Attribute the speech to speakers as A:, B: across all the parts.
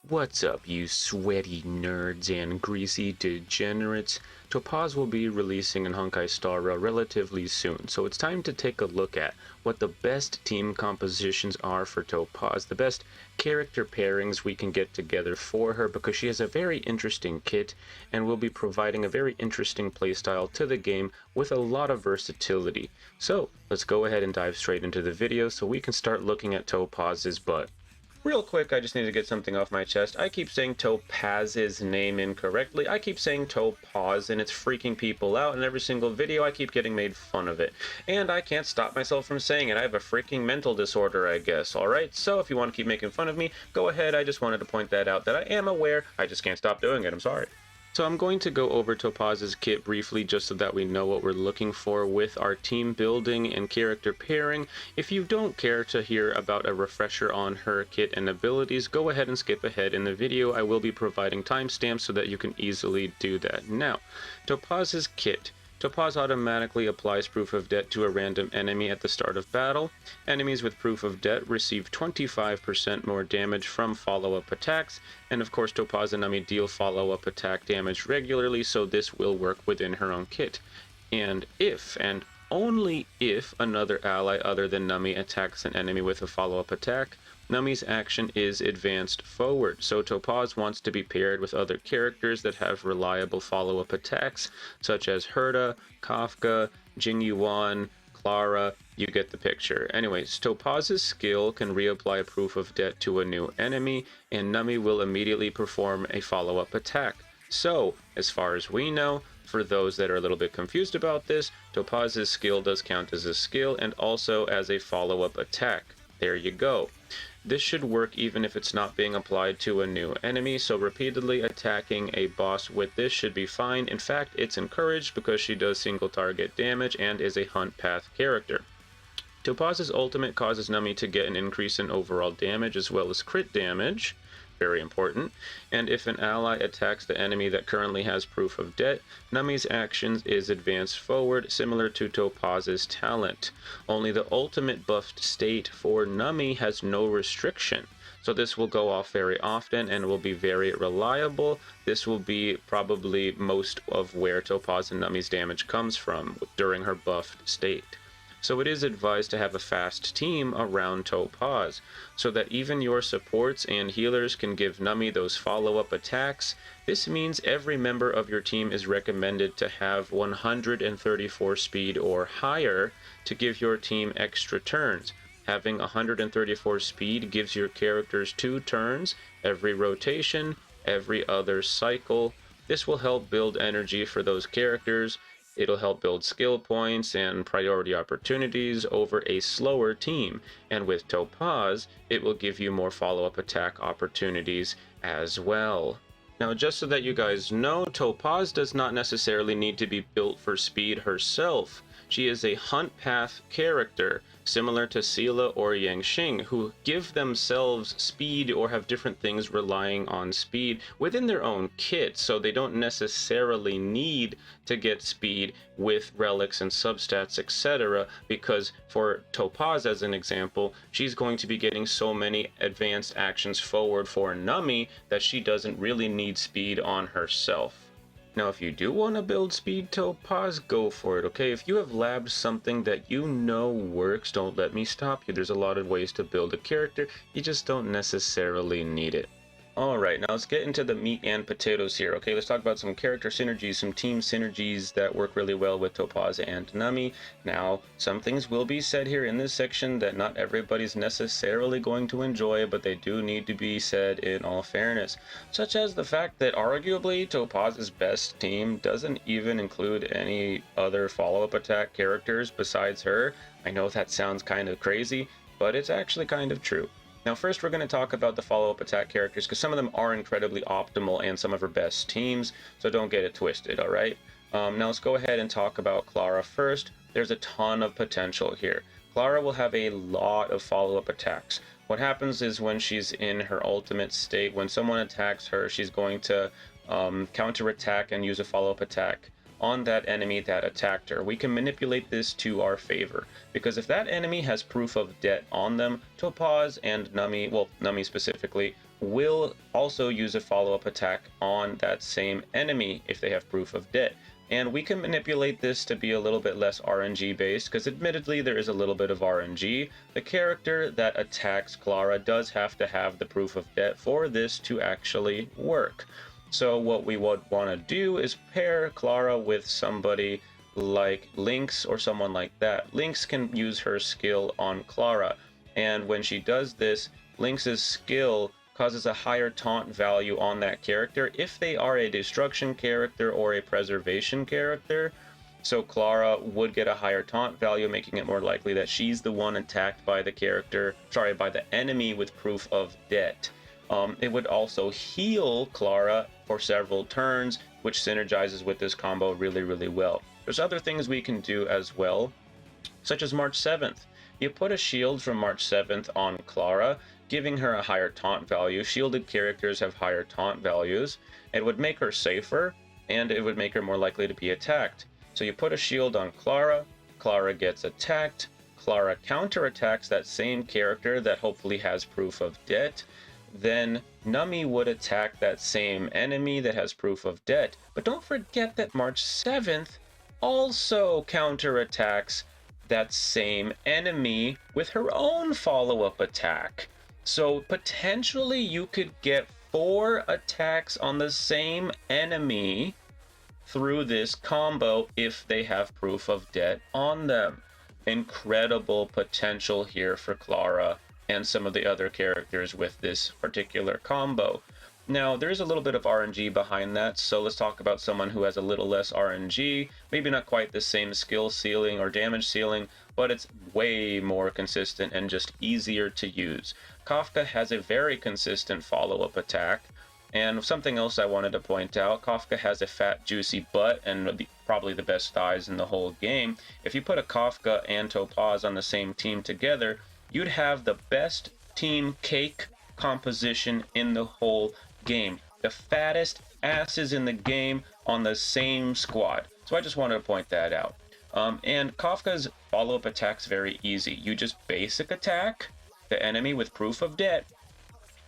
A: What's up, you sweaty nerds and greasy degenerates? Topaz will be releasing an Honkai Star Rail relatively soon, so it's time to take a look at what the best team compositions are for Topaz, the best character pairings we can get together for her, because she has a very interesting kit and will be providing a very interesting playstyle to the game with a lot of versatility. So let's go ahead and dive straight into the video so we can start looking at Topaz's butt. Real quick, I just need to get something off my chest. I keep saying Topaz's name incorrectly. I keep saying Topaz, and it's freaking people out. In every single video, I keep getting made fun of it. And I can't stop myself from saying it. I have a freaking mental disorder, I guess. Alright, so if you want to keep making fun of me, go ahead. I just wanted to point that out, that I am aware. I just can't stop doing it. I'm sorry. So I'm going to go over Topaz's kit briefly just so that we know what we're looking for with our team building and character pairing. If you don't care to hear about a refresher on her kit and abilities, go ahead and skip ahead in the video. I will be providing timestamps so that you can easily do that. Now, Topaz's kit. Topaz automatically applies Proof of Debt to a random enemy at the start of battle. Enemies with Proof of Debt receive 25% more damage from follow-up attacks, and of course Topaz and Nami deal follow-up attack damage regularly, so this will work within her own kit. And if, and only if, another ally other than Nami attacks an enemy with a follow-up attack, Nami's action is advanced forward, so Topaz wants to be paired with other characters that have reliable follow-up attacks, such as Herta, Kafka, Jing Yuan, Clara. You get the picture. Anyways, Topaz's skill can reapply Proof of Debt to a new enemy, and Nami will immediately perform a follow-up attack. So, as far as we know, for those that are a little bit confused about this, Topaz's skill does count as a skill and also as a follow-up attack. There you go. This should work even if it's not being applied to a new enemy, so repeatedly attacking a boss with this should be fine. In fact, it's encouraged because she does single target damage and is a hunt path character. Topaz's ultimate causes Nami to get an increase in overall damage as well as crit damage. Very important. And if an ally attacks the enemy that currently has Proof of Debt, Nami's actions is advanced forward, similar to Topaz's talent. Only the ultimate buffed state for Nami has no restriction. So this will go off very often and will be very reliable. This will be probably most of where Topaz and Nami's damage comes from during her buffed state. So it is advised to have a fast team around Topaz, so that even your supports and healers can give Nami those follow-up attacks. This means every member of your team is recommended to have 134 speed or higher to give your team extra turns. Having 134 speed gives your characters 2 turns every rotation, every other cycle. This will help build energy for those characters. It'll help build skill points and priority opportunities over a slower team. And with Topaz, it will give you more follow-up attack opportunities as well. Now, just so that you guys know, Topaz does not necessarily need to be built for speed herself. She is a hunt path character, similar to Seele or Yangxing, who give themselves speed or have different things relying on speed within their own kit, so they don't necessarily need to get speed with relics and substats, etc., because for Topaz, as an example, she's going to be getting so many advanced actions forward for Nami that she doesn't really need speed on herself. Now, if you do want to build speed Topaz, go for it, okay? If you have labbed something that you know works, don't let me stop you. There's a lot of ways to build a character. You just don't necessarily need it. Alright, now let's get into the meat and potatoes here, okay? Let's talk about some character synergies, some team synergies that work really well with Topaz and Nami. Now, some things will be said here in this section that not everybody's necessarily going to enjoy, but they do need to be said in all fairness. Such as the fact that arguably Topaz's best team doesn't even include any other follow-up attack characters besides her. I know that sounds kind of crazy, but it's actually kind of true. Now first we're going to talk about the follow-up attack characters, because some of them are incredibly optimal and some of her best teams, so don't get it twisted, alright? Now let's go ahead and talk about Clara first. There's a ton of potential here. Clara will have a lot of follow-up attacks. What happens is when she's in her ultimate state, when someone attacks her, she's going to counter-attack and use a follow-up attack on that enemy that attacked her. We can manipulate this to our favor, because if that enemy has Proof of Debt on them, Topaz and Nami, well, Nami specifically, will also use a follow-up attack on that same enemy if they have proof of debt. And we can manipulate this to be a little bit less RNG based, because admittedly there is a little bit of RNG. The character that attacks Clara does have to have the proof of debt for this to actually work. So what we would want to do is pair Clara with somebody like Lynx or someone like that. Lynx can use her skill on Clara, and when she does this, Lynx's skill causes a higher taunt value on that character if they are a destruction character or a preservation character. So Clara would get a higher taunt value, making it more likely that she's the one attacked by the by the enemy with proof of debt. It would also heal Clara for several turns, which synergizes with this combo really, really well. There's other things we can do as well, such as March 7th. You put a shield from March 7th on Clara, giving her a higher taunt value. Shielded characters have higher taunt values. It would make her safer, and it would make her more likely to be attacked. So you put a shield on Clara, Clara gets attacked, Clara counterattacks that same character that hopefully has proof of debt. Then Nami would attack that same enemy that has proof of debt. But don't forget that March 7th also counterattacks that same enemy with her own follow-up attack. So potentially you could get 4 attacks on the same enemy through this combo if they have proof of debt on them. Incredible potential here for Clara and some of the other characters with this particular combo. Now, there's a little bit of RNG behind that, so let's talk about someone who has a little less RNG, maybe not quite the same skill ceiling or damage ceiling, but it's way more consistent and just easier to use. Kafka has a very consistent follow-up attack, and something else I wanted to point out, Kafka has a fat, juicy butt and probably the best thighs in the whole game. If you put a Kafka and Topaz on the same team together, you'd have the best team cake composition in the whole game. The fattest asses in the game on the same squad. So I just wanted to point that out. And Kafka's follow-up attack's very easy. You just basic attack the enemy with proof of debt,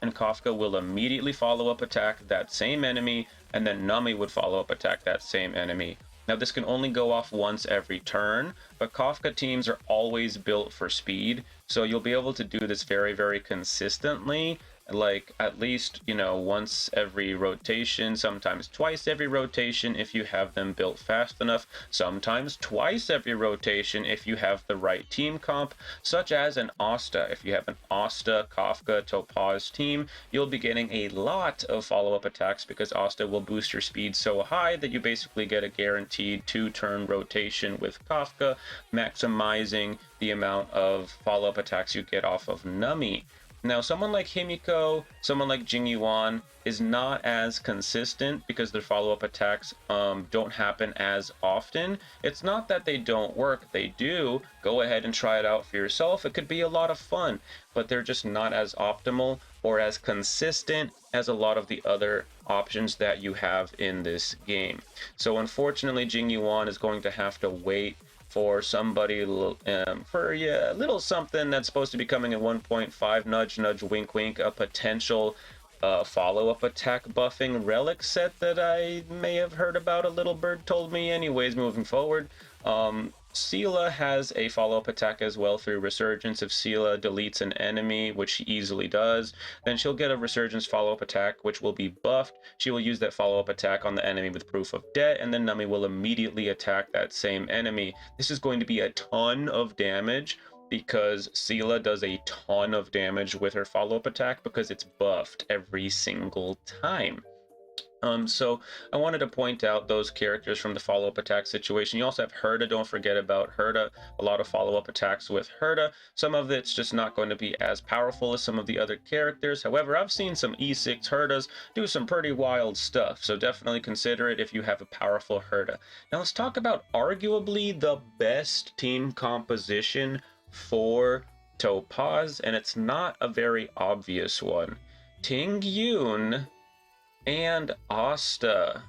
A: and Kafka will immediately follow-up attack that same enemy, and then Nami would follow-up attack that same enemy. Now this can only go off once every turn, but Kafka teams are always built for speed, so you'll be able to do this very, very consistently, like at least, once every rotation, sometimes twice every rotation if you have them built fast enough, sometimes twice every rotation if you have the right team comp, such as an Asta. If you have an Asta, Kafka, Topaz team, you'll be getting a lot of follow-up attacks because Asta will boost your speed so high that you basically get a guaranteed 2-turn rotation with Kafka, maximizing the amount of follow-up attacks you get off of Nami. Now, someone like Himeko, someone like Jing Yuan is not as consistent because their follow-up attacks don't happen as often. It's not that they don't work, they do. Go ahead and try it out for yourself. It could be a lot of fun, but they're just not as optimal or as consistent as a lot of the other options that you have in this game. So unfortunately, Jing Yuan is going to have to wait for somebody for a little something that's supposed to be coming in 1.5, nudge nudge wink wink, a potential follow-up attack buffing relic set that I may have heard about. A little bird told me. Anyways, moving forward, Seele has a follow-up attack as well through Resurgence. If Seele deletes an enemy, which she easily does, then she'll get a Resurgence follow-up attack, which will be buffed. She will use that follow-up attack on the enemy with proof of debt, and then Nami will immediately attack that same enemy. This is going to be a ton of damage because Seele does a ton of damage with her follow-up attack because it's buffed every single time. So I wanted to point out those characters from the follow-up attack situation. You also have Herta. Don't forget about Herta. A lot of follow-up attacks with Herta. Some of it's just not going to be as powerful as some of the other characters. However, I've seen some E6 Hertas do some pretty wild stuff, so definitely consider it if you have a powerful Herta. Now let's talk about arguably the best team composition for Topaz, and it's not a very obvious one. Tingyun and Asta.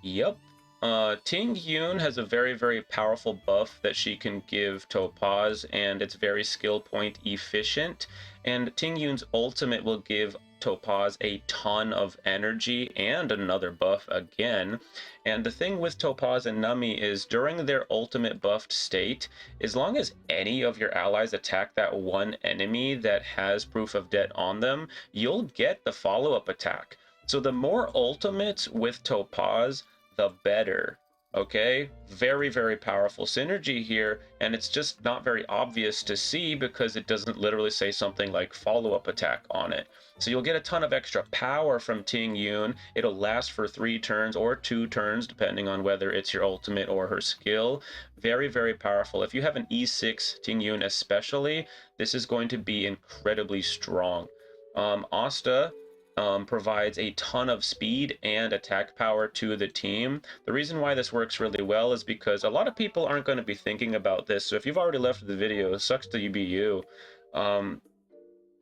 A: Yep. Tingyun has a very, very powerful buff that she can give Topaz, and it's very skill point efficient. And Tingyun's ultimate will give Topaz a ton of energy and another buff again. And the thing with Topaz and Nami is during their ultimate buffed state, as long as any of your allies attack that one enemy that has proof of debt on them, you'll get the follow-up attack. So the more ultimates with Topaz, the better. Okay, very, very powerful synergy here, and it's just not very obvious to see because it doesn't literally say something like follow-up attack on it. So you'll get a ton of extra power from Tingyun. It'll last for 3 turns or 2 turns, depending on whether it's your ultimate or her skill. Very, very powerful. If you have an E6 Tingyun especially, this is going to be incredibly strong. Asta provides a ton of speed and attack power to the team. The reason why this works really well is because a lot of people aren't going to be thinking about this. So if you've already left the video, sucks to be you.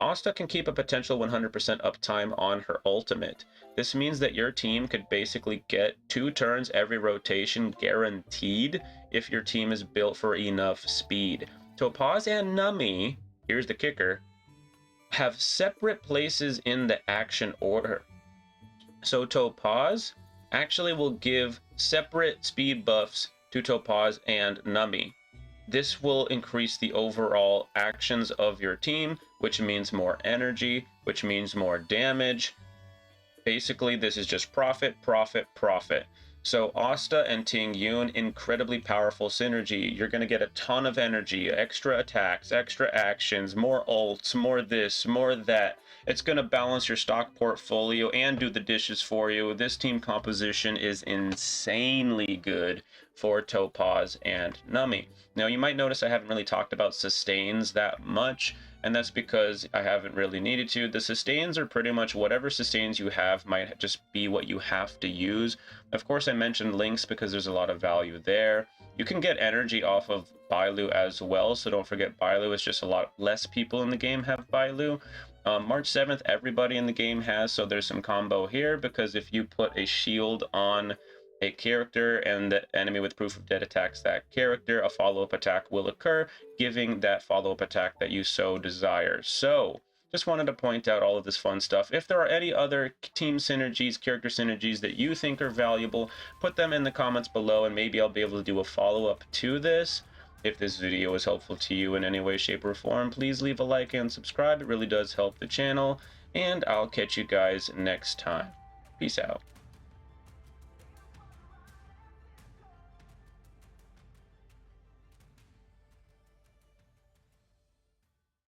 A: Asta can keep a potential 100% uptime on her ultimate. This means that your team could basically get 2 turns every rotation guaranteed if your team is built for enough speed. Topaz and Nami, here's the kicker, have separate places in the action order. So Topaz actually will give separate speed buffs to Topaz and Nami. This will increase the overall actions of your team, which means more energy, which means more damage. Basically, this is just profit, profit, profit. So Asta and Tingyun, incredibly powerful synergy. You're going to get a ton of energy, extra attacks, extra actions, more ults, more this, more that. It's going to balance your stock portfolio and do the dishes for you. This team composition is insanely good for Topaz and Nami. Now, you might notice I haven't really talked about sustains that much, and that's because I haven't really needed to. The sustains are pretty much whatever sustains you have might just be what you have to use. Of course, I mentioned Lynx because there's a lot of value there. You can get energy off of Bailu as well, so don't forget Bailu. It's just a lot less people in the game have Bailu. March 7th, everybody in the game has, so there's some combo here, because if you put a shield on a character and the enemy with proof of debt attacks that character, a follow-up attack will occur, giving that follow-up attack that you so desire. So, just wanted to point out all of this fun stuff. If there are any other team synergies, character synergies that you think are valuable, put them in the comments below, and maybe I'll be able to do a follow-up to this. If this video was helpful to you in any way, shape, or form, please leave a like and subscribe. It really does help the channel, and I'll catch you guys next time. Peace out.